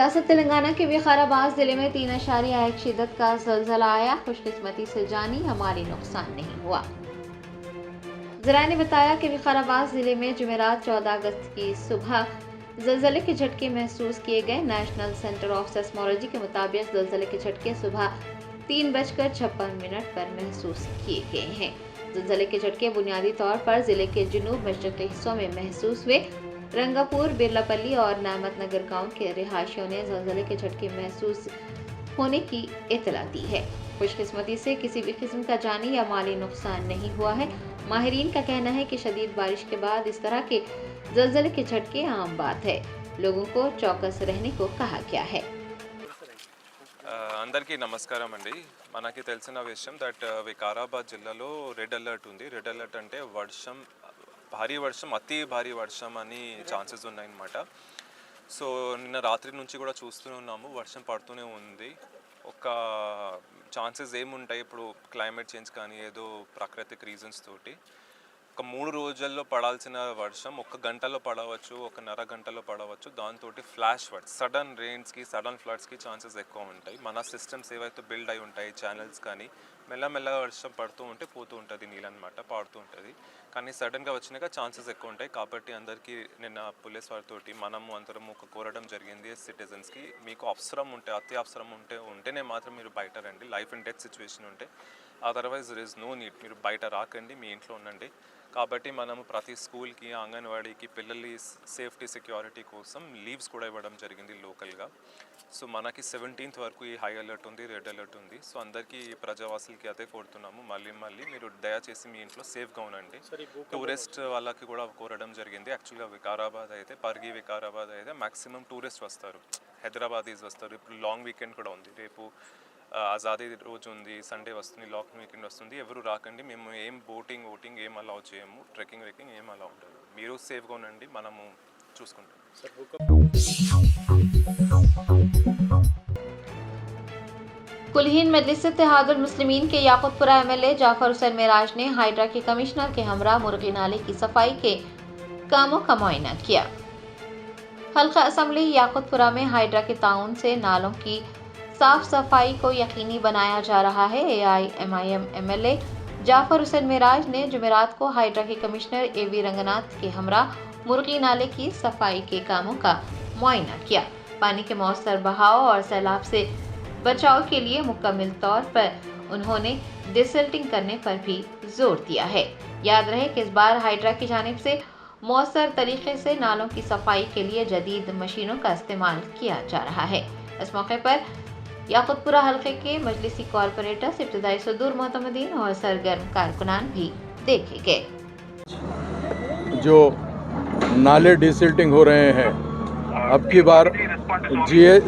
रियासत तेलंगाना के विकाराबाद जिले में 3.1 शिद्दत का ज़लज़ला आया। खुशकिस्मती से जानी हमारी नुकसान नहीं हुआ। ज़राए ने बताया कि विकाराबाद जिले में जुमेरात 14 अगस्त की सुबह ज़लज़ले के झटके महसूस किए गए। नेशनल सेंटर ऑफ सेस्मोलॉजी के मुताबिक ज़लज़ले के झटके सुबह 3:56 पर महसूस किए गए हैं। ज़लज़ले के झटके बुनियादी तौर पर जिले के जुनूब मशरक़ी हिस्सों में महसूस हुए। रंगापुर, बिरलापल्ली और नामत नगर गांव के रिहायशियों ने ज़लज़ले के झटके महसूस होने की इत्तला दी है। खुशकिस्मती से किसी भी किस्म का जानी या माली नुकसान नहीं हुआ है। माहिरीन का कहना है कि शदीद बारिश के बाद इस तरह के ज़लज़ले के झटके आम बात है। लोगों को चौकस रहने को कहा गया है। అందరికీ నమస్కారం అండి. మనకి తెలిసిన విషయం దట్ వికారాబాద్ జిల్లాలో రెడ్ అలర్ట్ ఉంది. రెడ్ అలర్ట్ అంటే వర్షం, భారీ వర్షం, అతి భారీ వర్షం అని ఛాన్సెస్ ఉన్నాయన్నమాట. సో నిన్న రాత్రి నుంచి కూడా చూస్తూనే ఉన్నాము, వర్షం పడుతూనే ఉంది. ఒక ఛాన్సెస్ ఏముంటాయి ఇప్పుడు క్లైమేట్ చేంజ్ కానీ ఏదో ప్రాకృతిక రీజన్స్ తోటి ఒక 3 రోజుల్లో పడాల్సిన వర్షం 1 గంటలో పడవచ్చు, 1.5 గంటలో పడవచ్చు. దాంతో ఫ్లాష్ ఫ్లడ్స్, సడన్ రెయిన్స్కి, సడన్ ఫ్లడ్స్కి ఛాన్సెస్ ఎక్కువ ఉంటాయి. మన సిస్టమ్స్ ఏవైతే బిల్డ్ అయి ఉంటాయి, ఛానల్స్ కానీ మెల్లమెల్లగా వర్షం పడుతూ ఉంటే పోతూ ఉంటుంది, నీళ్ళనమాట పాడుతూ ఉంటుంది. కానీ సడన్గా వచ్చినాక ఛాన్సెస్ ఎక్కువ ఉంటాయి. కాబట్టి అందరికీ నిన్న పోలీస్ వారితోటి మనము అందరము కోరడం జరిగింది సిటిజన్స్కి, మీకు అవసరం ఉంటే, అతి అవసరం ఉంటేనే మాత్రం మీరు బయట రండి. లైఫ్ అండ్ డెత్ సిచ్యువేషన్ ఉంటే, otherwise there is no need, మీరు బయట రాకండి, మీ ఇంట్లో ఉండండి. కాబట్టి మనము ప్రతి స్కూల్కి, అంగన్వాడీకి పిల్లల సేఫ్టీ సెక్యూరిటీ కోసం లీవ్స్ కూడా ఇవ్వడం జరిగింది లోకల్గా. సో మనకి 17th వరకు ఈ హై అలర్ట్ ఉంది, రెడ్ అలర్ట్ ఉంది. సో అందరికీ ప్రజావాసులకి అదే కోరుతున్నాము, మళ్ళీ మీరు దయచేసి మీ ఇంట్లో సేఫ్గా ఉండండి. టూరిస్ట్ వాళ్ళకి కూడా కోరడం జరిగింది. యాక్చువల్గా వికారాబాద్ అయితే, పరిగి వికారాబాద్ అయితే మ్యాక్సిమం టూరిస్ట్ వస్తారు, హైదరాబాదీస్ వస్తారు. ఇప్పుడు లాంగ్ వీకెండ్ కూడా ఉంది, రేపు ఆజాదీ రోజు ఉంది, సండే వస్తుంది, లాంగ్ వీకెండ్ వస్తుంది. ఎవరు రాకండి. మేము ఏం బోటింగ్ ఏం అలౌ చేయము, ట్రెక్కింగ్ ఏం అలౌ ఉండదు. మీరు సేఫ్గా ఉండండి, మనము చూసుకుంటాం. कुलहीन मजलिस इत्तेहादुल मुस्लिमीन के याकुतपुरा एमएलए जाफर हुसैन मेराज ने हाइड्रा के कमिश्नर के हमरा मुर्गी नाले की सफाई के कामों का मुआयना किया। हल्का असम्बली याकुतपुरा में हाइड्रा के ताउन से नालों की साफ सफाई को यकीनी बनाया जा रहा है। AIMIM एमएलए जाफर हुसैन मेराज ने जुमेरात को हाइड्रा के कमिश्नर AV रंगनाथ के हमरा मुर्गी नाले की सफाई के कामों का मुआयना किया। पानी के मौसर बहाव और सैलाब से बचाव के लिए मुकम्मल तौर पर उन्होंने डिसल्टिंग करने पर भी जोर दिया है। याद रहे कि इस बार हाइड्रा की जानिब से मौसर तरीके से नालों की सफाई के लिए जदीद मशीनों का इस्तेमाल किया जा रहा है। इस मौके पर याकुतपुरा हल्के के मजलिसी कॉरपोरेटर्स, इब्तदाई सदूर मोहतमदीन और सरगर्म कारकुनान भी देखे गए। जो नाले डिसिल्टिंग हो रहे हैं, अब की बार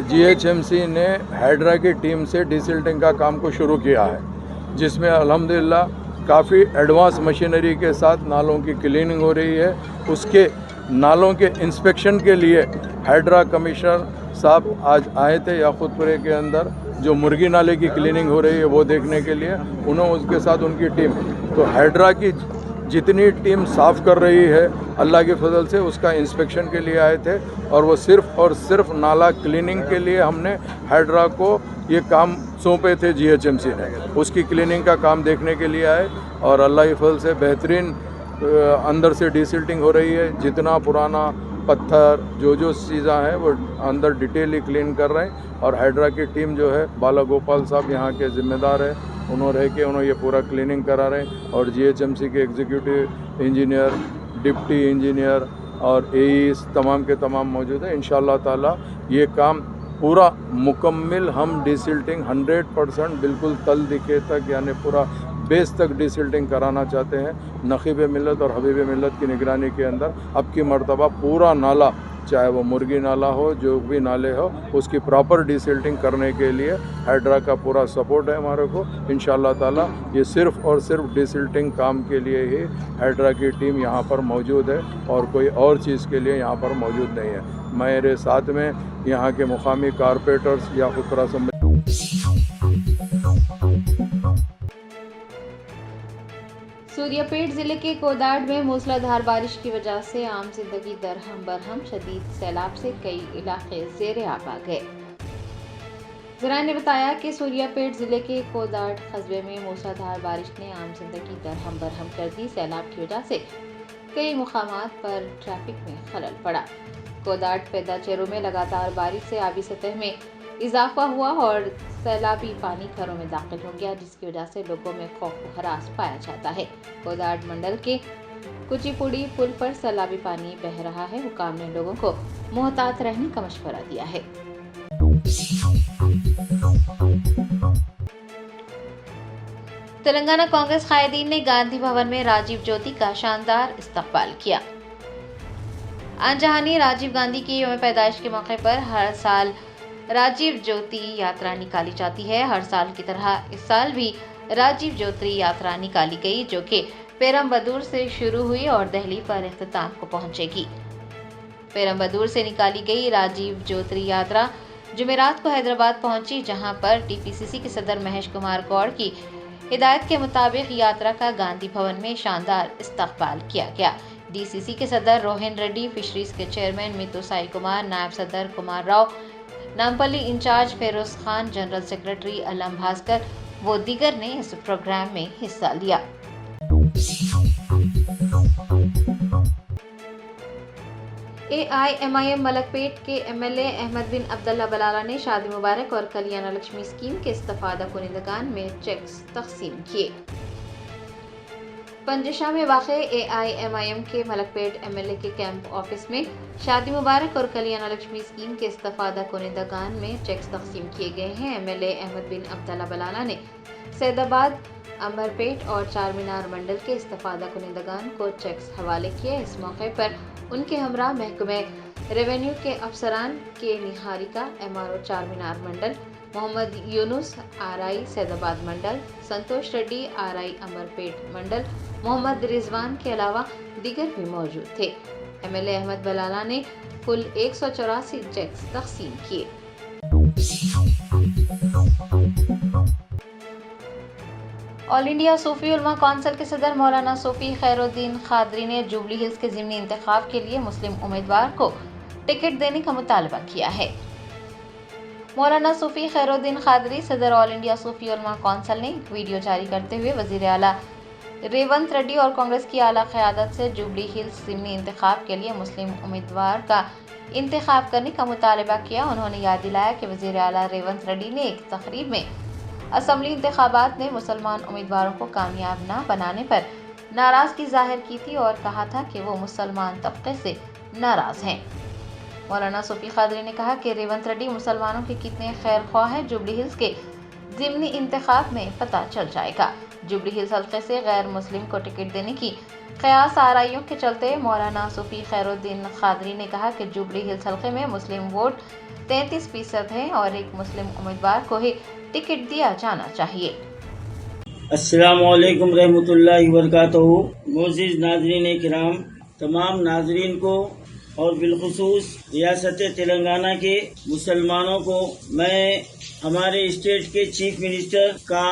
GHMC ने हाइड्रा की टीम से डिसिल्टिंग का काम को शुरू किया है, जिसमें अल्हम्दुलिल्लाह काफ़ी एडवांस मशीनरी के साथ नालों की क्लीनिंग हो रही है। उसके नालों के इंस्पेक्शन के लिए हाइड्रा कमिश्नर साहब आज आए थे याकुतपुरे के अंदर, जो मुर्गी नाले की क्लीनिंग हो रही है वो देखने के लिए। उन्होंने उसके साथ उनकी टीम, तो हाइड्रा की जितनी टीम साफ़ कर रही है अल्लाह के फजल से उसका इंस्पेक्शन के लिए आए थे। और वो सिर्फ़ और सिर्फ नाला क्लीनिंग के लिए हमने हाइड्रा को ये काम सौंपे थे GHMC ने, उसकी क्लीनिंग का काम देखने के लिए आए। और अल्लाह के फजल से बेहतरीन अंदर से डिसिल्टिंग हो रही है। जितना पुराना पत्थर जो चीज़ें हैं वो अंदर डिटेली क्लीन कर रहे हैं। और हाइड्रा की टीम जो है, बाला गोपाल साहब यहाँ के ज़िम्मेदार है, उन्होंने ये पूरा क्लीनिंग करा रहे हैं। और GHMC के एग्जीक्यूटिव इंजीनियर, डिप्टी इंजीनियर और AEs तमाम के तमाम मौजूद हैं। इंशाअल्लाह ताला ये काम पूरा मुकम्मल हम डिसिल्टिंग 100% बिल्कुल तल दिखे तक, यानी पूरा बेस तक डिसिल्टिंग कराना चाहते हैं। नखीब मिल्लत और हबीब मिल्लत की निगरानी के अंदर अब की मर्तबा पूरा नाला, चाहे वो मुर्गी नाला हो, जो भी नाले हो, उसकी प्रॉपर डिसिल्टिंग करने के लिए हाइड्रा का पूरा सपोर्ट है हमारे को। इंशाअल्लाह ताला ये सिर्फ़ और सिर्फ डिसिल्टिंग काम के लिए ही हाइड्रा की टीम यहाँ पर मौजूद है, और कोई और चीज़ के लिए यहाँ पर मौजूद नहीं है। मेरे साथ में यहाँ के मुकामी कारपोरेटर्स याकुतपुरा से सूर्यापेट जिले के कोदाड़ में मूसलाधार बारिश की वजह से आम जिंदगी दरहम बरहम, शदीद सैलाब से कई इलाके ज़ेरे आब आ गए। ज़राए ने बताया कि सूर्यापेट जिले के कोदाड़ कस्बे में मूसलाधार बारिश ने आम जिंदगी दरहम बरहम कर दी। सैलाब की वजह से कई मुकामात पर ट्रैफिक में खलल पड़ा। कोदाड़ पैदा चेरों में लगातार बारिश से आबी सतह में इजाफा हुआ और सैलाबी पानी घरों में दाखिल हो गया, जिसकी वजह से लोगों में खौफ व हरास पाया जाता है। कोदाड़ मंडल के कुचिपुड़ी पुल पर सैलाबी पानी बह रहा है। हुकाम ने लोगों को मोहतात रहने का मशवरा दिया है। तेलंगाना कांग्रेस कायदीन ने गांधी भवन में राजीव ज्योति का शानदार इस्तकबाल किया। आनजहानी राजीव गांधी की यौम पैदाइश के मौके पर हर साल राजीव ज्योति यात्रा निकाली जाती है। हर साल की तरह इस साल भी राजीव ज्योति यात्रा निकाली गई, जो कि पेरम्बदूर से शुरू हुई और दिल्ली पर इख्तिताम को पहुंचेगी। पेरम्बदूर से निकाली गई राजीव ज्योति यात्रा जुमेरात को हैदराबाद पहुंची, जहां पर टीपीसीसी के सदर महेश कुमार गौड़ की हिदायत के मुताबिक यात्रा का गांधी भवन में शानदार इस्तकबाल किया गया। डीसीसी के सदर रोहिन रेड्डी, फिशरीज के चेयरमैन मितु साई कुमार, नायब सदर Kumar Rao, Nampally incharge Feroz Khan, general secretary Alam Bhaskar व दीगर ने इस प्रोग्राम में हिस्सा लिया। AIMIM मलकपेट के एमएलए अहमद बिन अब्दुल्ला बलाला ने शादी मुबारक और कल्याण लक्ष्मी स्कीम के इस्तफादा कुनिंदगान में चेक्स तकसीम किए। पंजशा में वाक़े AIMIM के मलकपेट एमएलए के कैंप ऑफिस में शादी मुबारक और कल्याण लक्ष्मी स्कीम के इस्तफादा कुनिंदगान में चेक्स तकसीम किए गए हैं। एमएलए अहमद बिन अब्दुल्ला बलाला ने सैदाबाद, अंबरपेट और चार मीनार मंडल के इस्तफादा कुनिंदगान को चेक्स हवाले किए। इस मौके पर उनके हमरा महकमे रेवेन्यू के अफसरान के निहारिका, MRO चार मीनार मंडल, मोहम्मद यूनुस RI सैदाबाद मंडल, संतोष रेड्डी RI अमरपेट मंडल, मोहम्मद रिजवान के अलावा दीगर भी मौजूद थे। एमएलए अहमद बलाला ने कुल 184 चेक्स तकसीम किए। ऑल इंडिया सूफी उलमा कौंसिल के सदर मौलाना सूफी खैरुद्दीन खादरी ने जुबली हिल्स के ज़िमनी इंतखाब के लिए मुस्लिम उम्मीदवार को टिकट देने का मुतालबा किया है। मौलाना सूफी खैरुद्दीन खादरी सदर ऑल इंडिया सूफी उलमा कौंसिल ने एक वीडियो जारी करते हुए वज़ीर आला रेवंत रेड्डी और कांग्रेस की आला क़यादत से जुबली हिल्स ज़िमनी इंतखाब के लिए मुस्लिम उम्मीदवार का इंतखाब करने का मुतालबा किया। उन्होंने याद दिलाया कि वज़ीर आला रेवंत रेड्डी ने एक तकरीब में असम्बली इंतखाबात में मुसलमान उम्मीदवारों को कामयाब न बनाने पर नाराज़गी जाहिर की थी और कहा था कि वो मुसलमान तबके से नाराज़ हैं। मौलाना सूफी खादरी ने कहा कि रेवंत रेड्डी मुसलमानों के कितने खैर ख्वाह हैं, जुबली हिल्स के ज़िमनी इंतखाब में पता चल जाएगा। जुबली हिल्स हल्के से गैर मुस्लिम को टिकट देने की क़यास आराइयों के चलते मौलाना सूफी खैरुद्दीन खादरी ने कहा कि जुबली हिल्स हल्के में मुस्लिम वोट 33% है और एक मुस्लिम उम्मीदवार को ही टिकट दिया जाना चाहिए। अस्सलामु अलैकुम रहमतुल्लाहि व बरकातहू। मोअज़्ज़िज़ नाज़रीन किराम, तमाम नाज़रीन को और बिलखुसूस रियासत तेलंगाना के मुसलमानों को मैं हमारे स्टेट के चीफ मिनिस्टर का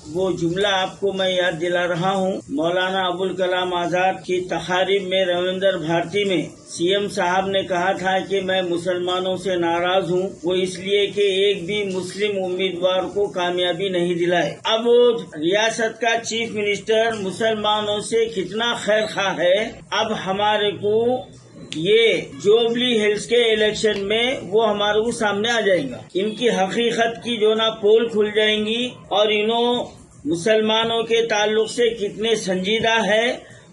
वो जुमला आपको मैं याद दिला रहा हूँ। मौलाना अबुल कलाम आज़ाद की तकारीब में रविंद्र भारती में सीएम साहब ने कहा था कि मैं मुसलमानों से नाराज हूँ, वो इसलिए कि एक भी मुस्लिम उम्मीदवार को कामयाबी नहीं दिलाए। अब रियासत का चीफ मिनिस्टर मुसलमानों से कितना खैर खा है। अब हमारे को ये जुबली हिल्स के इलेक्शन में वो हमारे को सामने आ जाएगा। इनकी हकीकत की जो ना पोल खुल जाएंगी और इन्हों मुसलमानों के ताल्लुक से कितने संजीदा है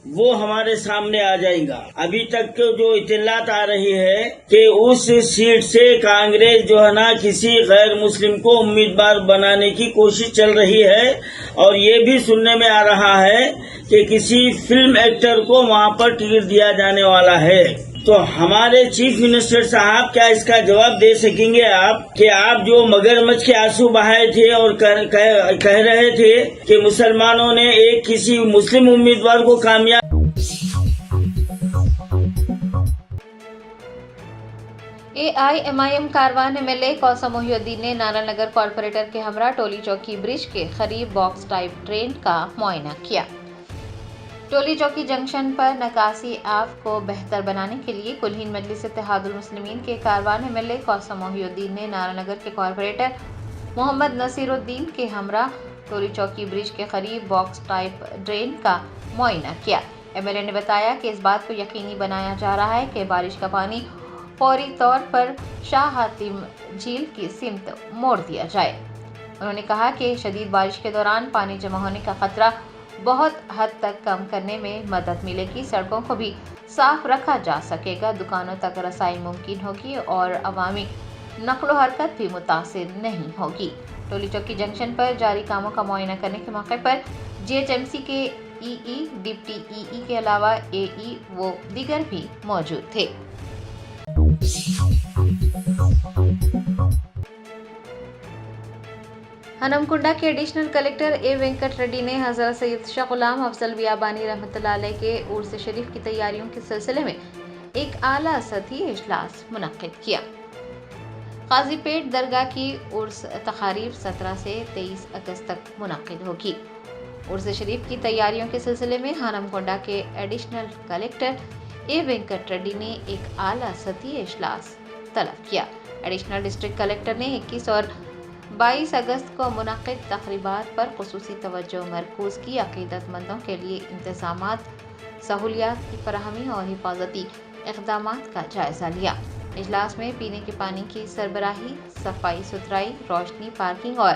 वो हमारे सामने आ जाएगा। अभी तक के जो इत्तलात आ रही है कि उस सीट से कांग्रेस जो है ना किसी गैर मुस्लिम को उम्मीदवार बनाने की कोशिश चल रही है और ये भी सुनने में आ रहा है कि किसी फिल्म एक्टर को वहाँ पर टिकट दिया जाने वाला है। तो हमारे चीफ मिनिस्टर साहब क्या इसका जवाब दे सकेंगे आप कि आप जो मगरमच्छ के आंसू बहाए थे और कह रहे थे कि मुसलमानों ने एक किसी मुस्लिम उम्मीदवार को कामयाब। AIMIM कारवान MLA कौसा मोहिउद्दीन ने नारायणनगर कॉर्पोरेटर के हमरा टोली चौकी ब्रिज के करीब बॉक्स टाइप ट्रेन का मुआयना किया। टोली चौकी जंक्शन पर निकासी आफ को बेहतर बनाने के लिए कुल्हीन मजलिस इत्तेहादुल मुस्लिमीन के कारवान एमएलए कौसम मोहिउद्दीन ने नारानगर के कॉरपोरेटर मोहम्मद नसीरुद्दीन के हमरा टोली चौकी ब्रिज के करीब बॉक्स टाइप ड्रेन का मुआयना किया। एमएलए ने बताया कि इस बात को यकीनी बनाया जा रहा है कि बारिश का पानी फौरी तौर पर शाह हातिम झील की सिमत मोड़ दिया जाए। उन्होंने कहा कि शदीद बारिश के दौरान पानी जमा होने का खतरा बहुत हद तक कम करने में मदद मिलेगी। सड़कों को भी साफ रखा जा सकेगा, दुकानों तक रसाई मुमकिन होगी और अवामी नक्लो हरकत भी मुतासिर नहीं होगी। टोली चौकी जंक्शन पर जारी कामों का मुआयना करने के मौके पर जीएचएमसी के ईई, डिप्टी ईई के अलावा एई व दीगर भी मौजूद थे। हनमकुंडा के एडिशनल कलेक्टर ए वेंकट रेड्डी ने हजरत सैयद शाह गुलाम अफजल बियाबानी रहमतुल्लाह अलैह के उर्स शरीफ की तैयारियों के सिलसिले में एक आला सतही इजलास मुनक्किद किया। काजीपेट दरगाह की उर्स तकारीब 17 से 23 अगस्त तक मुनक्किद होगी। उर्स शरीफ की तैयारियों के सिलसिले में हनमकुंडा के एडिशनल कलेक्टर ए वेंकट रेड्डी ने एक आला सतही इजलास तलब किया। एडिशनल डिस्ट्रिक्ट कलेक्टर ने 21 और 22 अगस्त को मुनक्किद तकरीबात पर खुसूसी तवज्जो मरकूज की। अकीदतमंदों के लिए इंतजामात, सहूलियात की फराहमी और हिफाजती इक़दामात का जायजा लिया। इजलास में पीने के पानी की सरबराही, सफाई सुथराई, रोशनी, पार्किंग और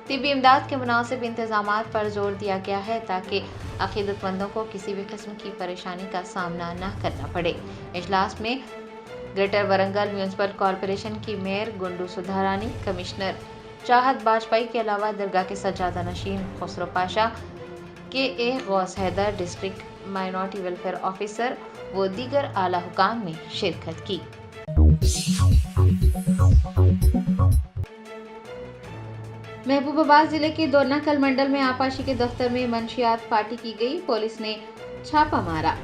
तिब्बी इमदाद के मुनासिब इंतजामात पर जोर दिया गया है ताकि अकीदतमंदों को किसी भी किस्म की परेशानी का सामना न करना पड़े। इजलास में ग्रेटर वरंगल म्यूनसिपल कॉरपोरेशन की मेयर गुंडू सुधारानी, कमिश्नर चाहत बाजपाई के अलावा दरगाह के सज्जादा नशीन Khusro Pasha, K A Ghouse Haider, district minority welfare officer व दीगर आला हुकाम ने शिरकत की। महबूबाबाद जिले के दोरनाकल मंडल में आपाशी के दफ्तर में मंशियात पार्टी की गई। पुलिस ने छापा मारा।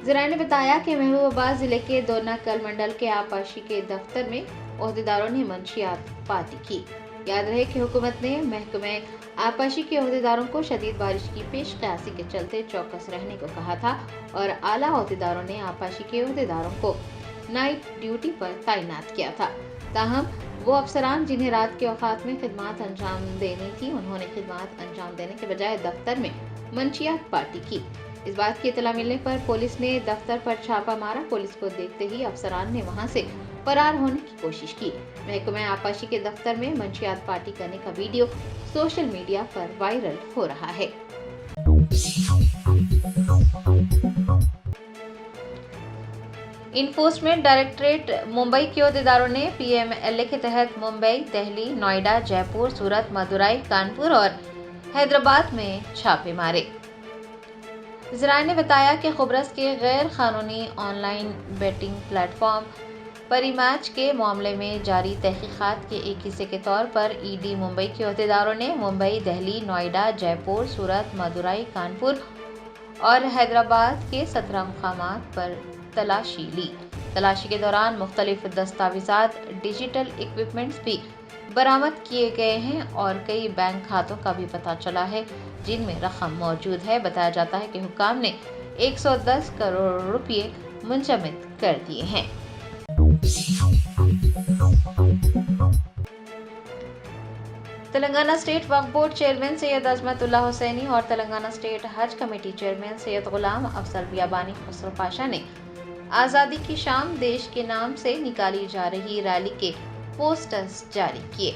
ज़राए ने बताया कि महबूबाबाद जिले के दोरनाकल मंडल के आपाशी के दफ्तर में ओहदेदारों ने मंशियात पार्टी की। याद रहे कि हुकूमत ने महकमे आपाशी के ओहदेदारों को शदीद बारिश की पेश क़यासी के चलते चौकस रहने को कहा था और आला ओहदेदारों ने आपाशी के ओहदेदारों को नाइट ड्यूटी पर तैनात किया था। ताहम वो अफसरान जिन्हें रात के औकात में खिदमत अंजाम देनी थी, उन्होंने खिदमत अंजाम देने के बजाय दफ्तर में मंशियात पार्टी की। इस बात की इतला मिलने पर पुलिस ने दफ्तर पर छापा मारा। पुलिस को देखते ही अफसरान ने वहां से फरार होने की कोशिश की। महकमे आपाशी के दफ्तर में मंशियात पार्टी करने का वीडियो सोशल मीडिया पर वायरल हो रहा है। इन्फोर्समेंट डायरेक्टरेट मुंबई के ओहदेदारों ने पीएमएलए के तहत मुंबई, दिल्ली, नोएडा, जयपुर, सूरत, मदुरई, कानपुर और हैदराबाद में छापे मारे। ज़राए ने बताया कि ख़ुबरस के गैर कानूनी ऑनलाइन बेटिंग प्लेटफॉर्म परिमैच के मामले में जारी तहकीक़ात के एक हिस्से के तौर पर ईडी मुंबई के ओहदेदारों ने मुंबई, दिल्ली, नोएडा, जयपुर, सूरत, मदुरई, कानपुर और हैदराबाद के 17 मुकामात पर तलाशी ली। तलाशी के दौरान मुख्तलिफ दस्तावेज़ात, डिजिटल इक्विपमेंट्स भी बरामद किए गए हैं और कई बैंक खातों का भी पता चला है जिनमें रकम मौजूद है। बताया जाता है कि हुकाम ने 110 करोड़ रुपये मुंजमद कर दिए हैं। Telangana state Waqf board chairman Syed Azmatullah Hussaini और Telangana state Haj committee chairman Syed Ghulam Afzal Biyabani Khusro Pasha ने आज़ादी की शाम देश के नाम से निकाली जा रही रैली के पोस्टर्स जारी किए।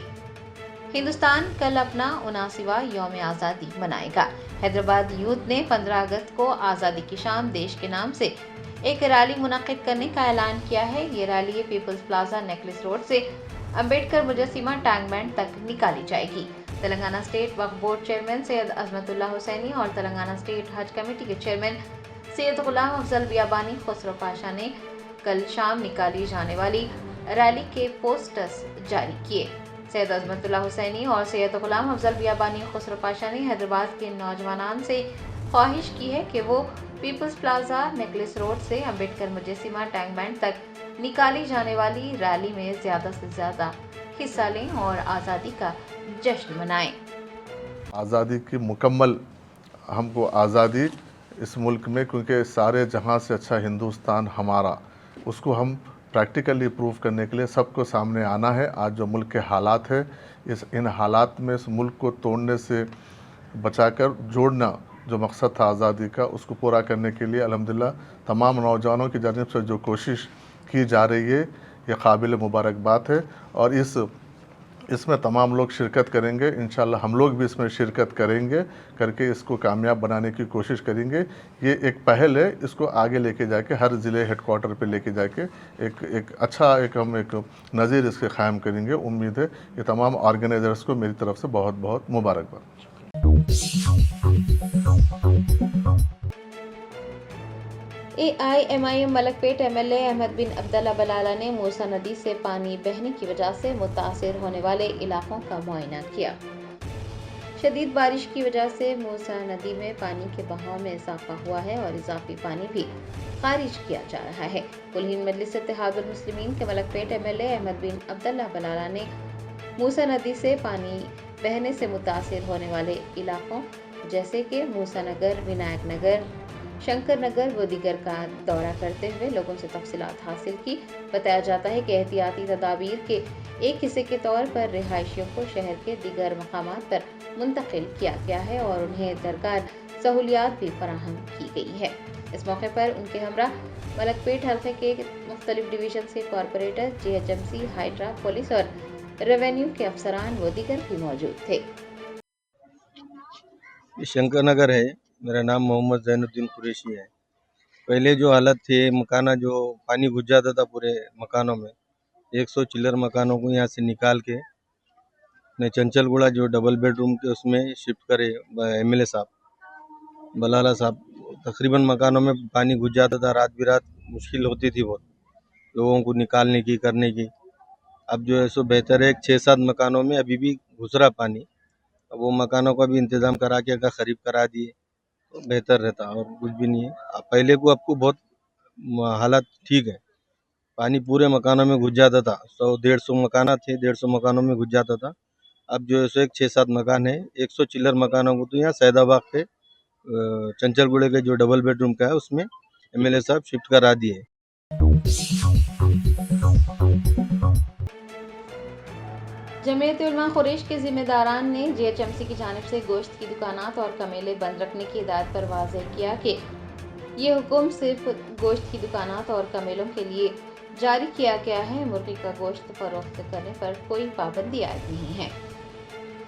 हिंदुस्तान कल अपना 79वां यौम आज़ादी मनाएगा। हैदराबाद यूथ ने 15 अगस्त को आज़ादी की शाम देश के नाम से एक रैली मुनक्किद करने का ऐलान किया है। ये rally People's Plaza Necklace Road से अम्बेडकर मुजस्सिमा टैंक बैंड तक निकाली जाएगी। Telangana state Waqf board chairman Syed Azmatullah Hussaini और तेलंगाना स्टेट हज कमेटी के चेयरमैन सैयद गुलाम अफजल बियाबानी खुसरो पाशा ने कल शाम निकाली जाने वाली रैली के पोस्टर्स जारी किए। सैयद अजमतुल्लाह हुसैनी और सैयद गुलाम अफजल बियाबानी खुसरो पाशा ने हैदराबाद के नौजवानान से ख्वाहिश की है कि वो पीपल्स प्लाजा नेकलेस रोड से अम्बेडकर मुजस्सिमा टैंक बैंड तक निकाली जाने वाली रैली में ज़्यादा से ज़्यादा हिस्सा लें और आज़ादी का जश्न मनाएं। आज़ादी की मुकम्मल हमको आज़ादी इस मुल्क में, क्योंकि सारे जहां से अच्छा हिंदुस्तान हमारा, उसको हम प्रैक्टिकली प्रूव करने के लिए सबको सामने आना है। आज जो मुल्क के हालात है, इन हालात में इस मुल्क को तोड़ने से बचाकर जोड़ना जो मकसद था आज़ादी का, उसको पूरा करने के लिए अल्हम्दुलिल्लाह तमाम नौजवानों की जानिब से जो कोशिश की जा रही है, ये काबिल मुबारकबाद है। और इसमें तमाम लोग शिरकत करेंगे। इंशाअल्लाह हम लोग भी इसमें शिरकत करेंगे, करके इसको कामयाब बनाने की कोशिश करेंगे। ये एक पहल है, इसको आगे लेके जाके हर ज़िले हेडक्वार्टर पे लेके जाके एक अच्छा हम एक नज़ीर इसके क़ायम करेंगे। उम्मीद है ये तमाम ऑर्गेनाइज़र्स को मेरी तरफ से बहुत बहुत मुबारकबाद। AIMIM मलकपेट MLA अहमद बिन अब्दुल्ला बलाला ने मूसा नदी से पानी बहने की वजह से मुतासिर होने वाले इलाकों का मुआयना किया। शदीद बारिश की वजह से मूसा नदी में पानी के बहाव में इजाफा हुआ है और इजाफी पानी भी खारिज किया जा रहा है। कुलहीन मजलिस इत्तेहादुल मुस्लिमीन के मलकपेट MLA अहमद बिन अब्दुल्ला बलाला ने मूसा नदी से पानी बहने से मुतासिर होने वाले इलाकों जैसे कि मूसा नगर, विनायक नगर, शंकर नगर व दीगर का दौरा करते हुए लोगों से तफसीलात हासिल की। बताया जाता है कि एहतियाती तदाबीर के एक हिस्से के तौर पर रिहायशियों को शहर के दीगर मकामात पर मुंतकिल किया गया है और उन्हें दरकार सहूलियात भी फराहम की गई है। इस मौके पर उनके हमरा मलकपेट हल्के के मुख्तलिफ डिवीजन के कॉरपोरेटर, GHMC, हाइड्रा, पुलिस और रेवेन्यू के अफसरान व दीगर भी मौजूद थे। शंकर नगर है। मेरा नाम मोहम्मद जैनुद्दीन कुरैशी है। पहले जो हालत थे, मकाना जो पानी घुस जाता था पूरे मकानों में, 100 चिल्लर मकानों को यहाँ से निकाल के ने चंचलगुड़ा जो डबल बेडरूम के उसमें शिफ्ट करे MLA साहब बलाला साहब। तकरीबन मकानों में पानी घुस जाता था, रात बिरात मुश्किल होती थी बहुत लोगों को निकालने की, करने की। अब जो है सो बेहतर है, 6-7 मकानों में अभी भी घुस रहा पानी। अब वो मकानों का भी इंतज़ाम करा के अगर ख़रीब करा दिए तो बेहतर रहता, और कुछ भी नहीं है। पहले को आपको बहुत हालत ठीक है, पानी पूरे मकानों में घुस जाता था। 100-150 मकाना थे, 150 मकानों में घुस जाता था। अब जो है सो 6-7 मकान है, 100 चिल्लर मकानों को तो यहाँ सैदाबाग के चंचलगुड़े के जो डबल बेडरूम का है उसमें MLA साहब शिफ्ट करा दिए। जमीयत उलमा खुरैश के जिम्मेदारान ने GHMC की जानिब से गोश्त की दुकानात और कमेले बंद रखने की हिदायत पर वाज़ेह किया कि ये हुक्म सिर्फ गोश्त की दुकानात और कमेलों के लिए जारी किया गया है। मुर्गी का गोश्त फरोख्त करने पर कोई पाबंदी आयद नहीं है।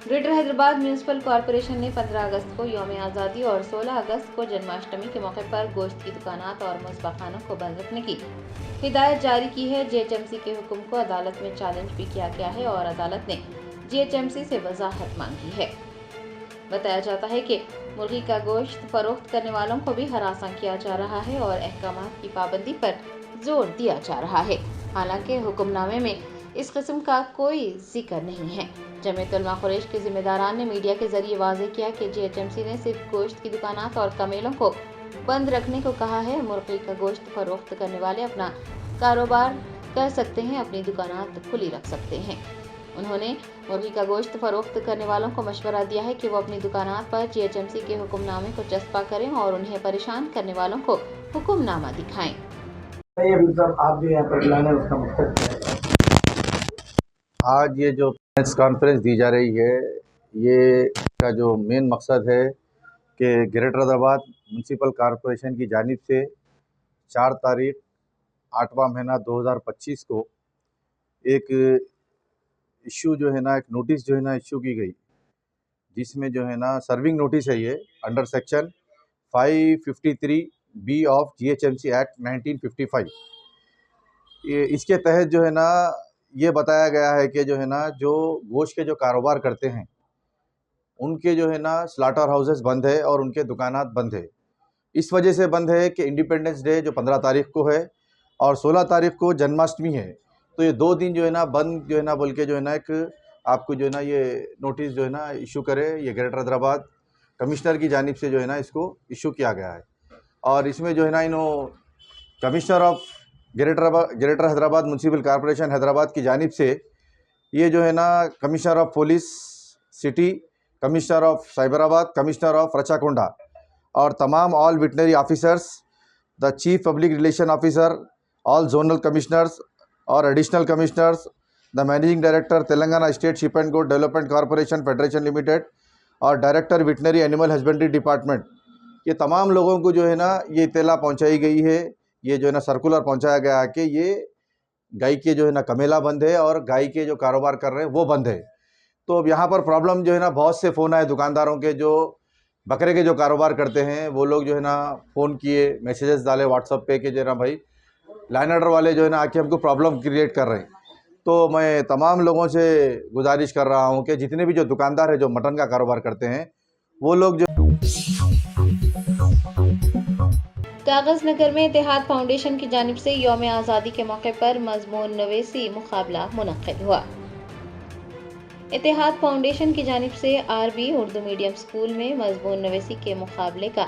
ग्रेटर हैदराबाद म्यूनसिपल कॉरपोरेशन ने 15 अगस्त को यौम आज़ादी और 16 अगस्त को जन्माष्टमी के मौके पर गोश्त की दुकानात और मुसबाखानों को बंद रखने की हिदायत जारी की है। GHMC के हुक्म को अदालत में चैलेंज भी किया गया है और अदालत ने GHMC से वजाहत मांगी है। बताया जाता है कि मुर्गी का गोश्त फरोख्त करने वालों को भी हरासा किया जा रहा है और अहकामात की पाबंदी पर जोर दिया जा रहा है। हालांकि हुक्मनामे में इस किस्म का कोई जिक्र नहीं है। जमीयत उलमा खुरैश के जिम्मेदारान ने मीडिया के जरिए वाज़ेह किया कि GHMC ने सिर्फ गोश्त की दुकानात और कमेलों को बंद रखने को कहा है। मुर्गी का गोश्त फरोख्त करने वाले अपना कारोबार कर सकते हैं, अपनी दुकानात खुली रख सकते हैं। उन्होंने मुर्गी का गोश्त फरोख्त करने वालों को मशवरा दिया है कि वो अपनी दुकानात पर GHMC के हुक्मनामे को चस्पा करें और उन्हें परेशान करने वालों को हुक्मनामा दिखाएं। आप जो यहाँ पर बुलाने उसका मकसद क्या है? आज ये जो प्रेस कॉन्फ्रेंस दी जा रही है, ये का जो मेन मकसद है कि ग्रेटर हैदराबाद म्यूनसिपल कॉरपोरेशन की जानिब से 4 तारीख 8वां महीना 2025 को एक इशू जो है ना, एक नोटिस जो है ना इशू की गई, जिसमें जो है ना सर्विंग नोटिस है। ये under section 553B of GHMC act 1955। इसके तहत जो है ना ये बताया गया है कि जो है ना जो गोश्त के जो कारोबार करते हैं उनके जो है ना स्लाटर हाउसेस बंद है और उनके दुकानात बंद है। इस वजह से बंद है कि इंडिपेंडेंस डे जो 15 तारीख को है और 16 तारीख को जन्माष्टमी है, तो ये 2 दिन जो है ना बंद जो है ना बोल के जो है ना एक आपको जो है ना ये नोटिस जो है ना इशू करे। ये ग्रेटर हैदराबाद कमिश्नर की जानिब से जो है ना इसको इशू किया गया है। और इसमें जो है ना commissioner of Greater Hyderabad municipal corporation Hyderabad की जानिब से ये जो है ना commissioner of police city, commissioner of Cyberabad, commissioner of Rachakonda और तमाम all veterinary officers, the chief public relation officer, all zonal commissioners और additional commissioners, the managing director Telangana state sheep and goat development corporation federation limited और director veterinary animal husbandry department, ये तमाम लोगों को जो है ना ये इत्तला पहुंचाई गई है, ये जो है ना सर्कुलर पहुंचाया गया है कि ये गाय के जो है ना कमेला बंद है और गाय के जो कारोबार कर रहे हैं वो बंद है। तो अब यहाँ पर प्रॉब्लम जो है ना, बहुत से फ़ोन आए दुकानदारों के जो बकरे के जो कारोबार करते हैं, वो लोग जो है ना फ़ोन किए, मैसेजेस डाले व्हाट्सअप पे कि जो है ना भाई लाइन ऑर्डर वाले जो है ना आके हमको प्रॉब्लम क्रिएट कर रहे हैं। तो मैं तमाम लोगों से गुजारिश कर रहा हूँ कि जितने भी जो दुकानदार है जो मटन का कारोबार करते हैं वो लोग जो कागज नगर में इत्तेहाद फाउंडेशन की जानिब से यौम आज़ादी के मौके पर मजमून नवेसी मुकाबला मुनक्किद हुआ। इत्तेहाद फाउंडेशन की जानिब से आरबी उर्दू मीडियम स्कूल में मजमून नवेसी के मुकाबले का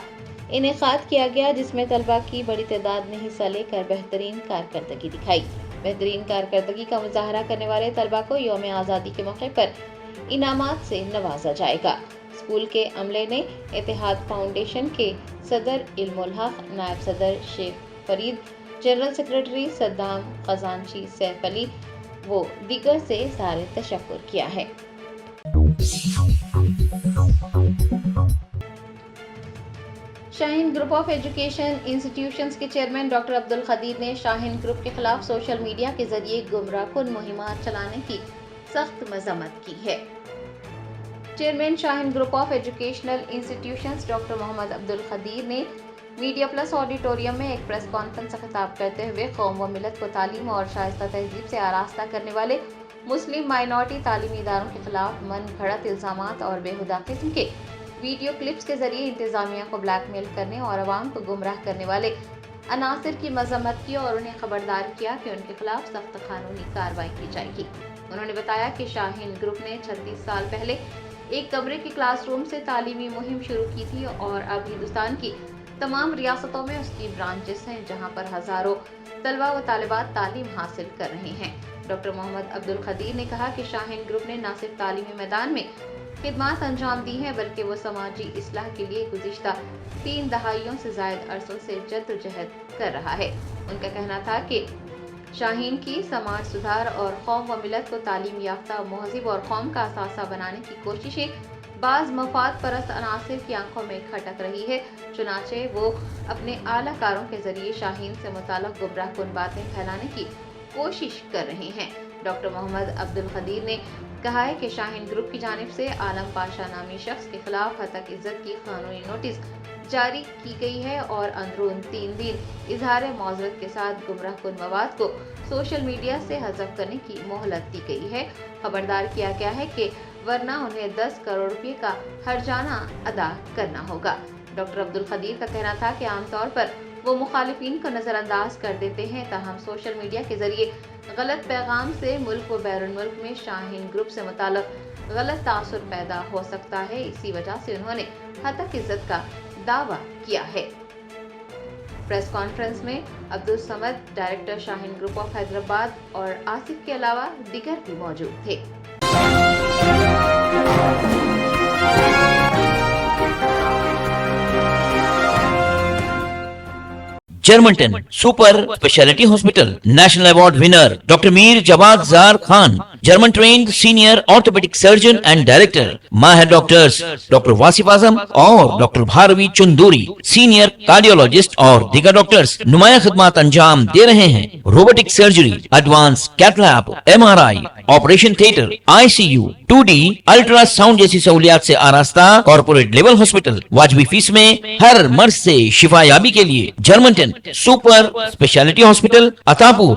इनेकाद किया गया, जिसमें तलबा की बड़ी तादाद ने हिस्सा लेकर बेहतरीन कारकर्दगी दिखाई। बेहतरीन कारकर्दगी का मुजाहरा करने वाले तलबा को यौम आज़ादी के मौके पर इनामात से नवाजा जाएगा। स्कूल के अमले ने इत्तेहाद फाउंडेशन के सदर इल्मुल हक, नायब सदर शेख फरीद, जनरल सेक्रेटरी सद्दाम खजानची सैफ अली वो दीगर से इज़हार तशक्कुर किया है। Shaheen group of education institutions के चेयरमैन डॉक्टर अब्दुल खदीर ने शाहीन ग्रुप के खिलाफ सोशल मीडिया के जरिए गुमराहकुन मुहिमात चलाने की सख्त मजम्मत की है। Chairman Shaheen group of educational institutions doctor Mohammad Abdul Khadeer ने मीडिया प्लस ऑडिटोरियम में एक प्रेस कॉन्फ्रेंस से खिताब करते हुए कौम व मिलत को तालीम और शाइस्ता तहजीब से आरास्ता करने वाले मुस्लिम माइनॉरिटी तालीमी इदारों के खिलाफ मन घड़त इल्जामात और बेहुदा किस्म के वीडियो क्लिप्स के जरिए इंतजामिया को ब्लैकमेल करने और अवाम को गुमराह करने वाले अनासिर की मजम्मत की और उन्हें खबरदार किया कि उनके खिलाफ सख्त कानूनी कार्रवाई की जाएगी। उन्होंने बताया कि शाहीन ग्रुप ने 36 साल पहले एक कमरे की क्लासरूम से तालीमी मुहिम शुरू की थी और अब हिंदुस्तान की तमाम रियासतों में उसकी ब्रांचेस हैं, जहां पर हजारों तलबा व तालिबात तालीम हासिल कर रहे हैं। डॉक्टर मोहम्मद अब्दुल खदीर ने कहा कि शाहीन ग्रुप ने न सिर्फ तालीमी मैदान में खिदमात अंजाम दी हैं, बल्कि वो समाजी इस्लाह के लिए गुज़िश्ता 3 दहाइयों से ज़ायद अरसों से जद्दोजहद कर रहा है। उनका कहना था कि शाहीन की समाज सुधार और कौम व मिलत को तालीम याफ्ता, महज़िब और कौम का असासा बनाने की कोशिशें बाज़ मफाद परस्त अनासिर की आंखों में खटक रही है। चुनाचे वो अपने आला कारों के जरिए शाहीन से मुताल्लिक़ गुमराहकुन बातें फैलाने की कोशिश कर रहे हैं। डॉक्टर मोहम्मद अब्दुल खदीर ने कहा है कि शाहीन ग्रुप की जानिब से आलम पाशा नामी शख्स के खिलाफ हतक इज्जत की कानूनी नोटिस जारी की गई है और अंदरून 3 दिन इजहार मौजरत के साथ गुमराहकुन मवाद को सोशल मीडिया से हज़फ करने की मोहलत दी गई है। खबरदार किया गया है कि वरना उन्हें 10 करोड़ रुपए का हर्जाना अदा करना होगा। डॉक्टर अब्दुल खदीर का कहना था कि आमतौर पर वो मुखालिफिन को नज़रअंदाज कर देते हैं, ताहम सोशल मीडिया के जरिए गलत पैगाम से मुल्क व बैरून मुल्क में शाहीन ग्रुप से मुताल्लिक़ गलत तासुर पैदा हो सकता है। इसी वजह से उन्होंने हतक इज्जत का दावा किया है। प्रेस कॉन्फ्रेंस में Abdul Samad, director Shaheen group of Hyderabad और आसिफ के अलावा दीगर भी मौजूद थे। Germanten super speciality hospital national award winner doctor Mir Jawad Zar Khan, German trained senior orthopedic surgeon and director, माहिर डॉक्टर्स डॉक्टर वासिफ आजम और doctor Bharavi Chanduri, senior cardiologist और दीगर डॉक्टर्स नुमाया खिदमत अंजाम दे रहे हैं। Robotic surgery, advance cath lab, MRI, operation theatre, ICU, 2D ultrasound जैसी सहूलियात से आरास्ता कॉर्पोरेट लेवल हॉस्पिटल। वाजबी फीस में हर मर्ज से शिफायाबी के लिए Germanton super speciality hospital, Attapur.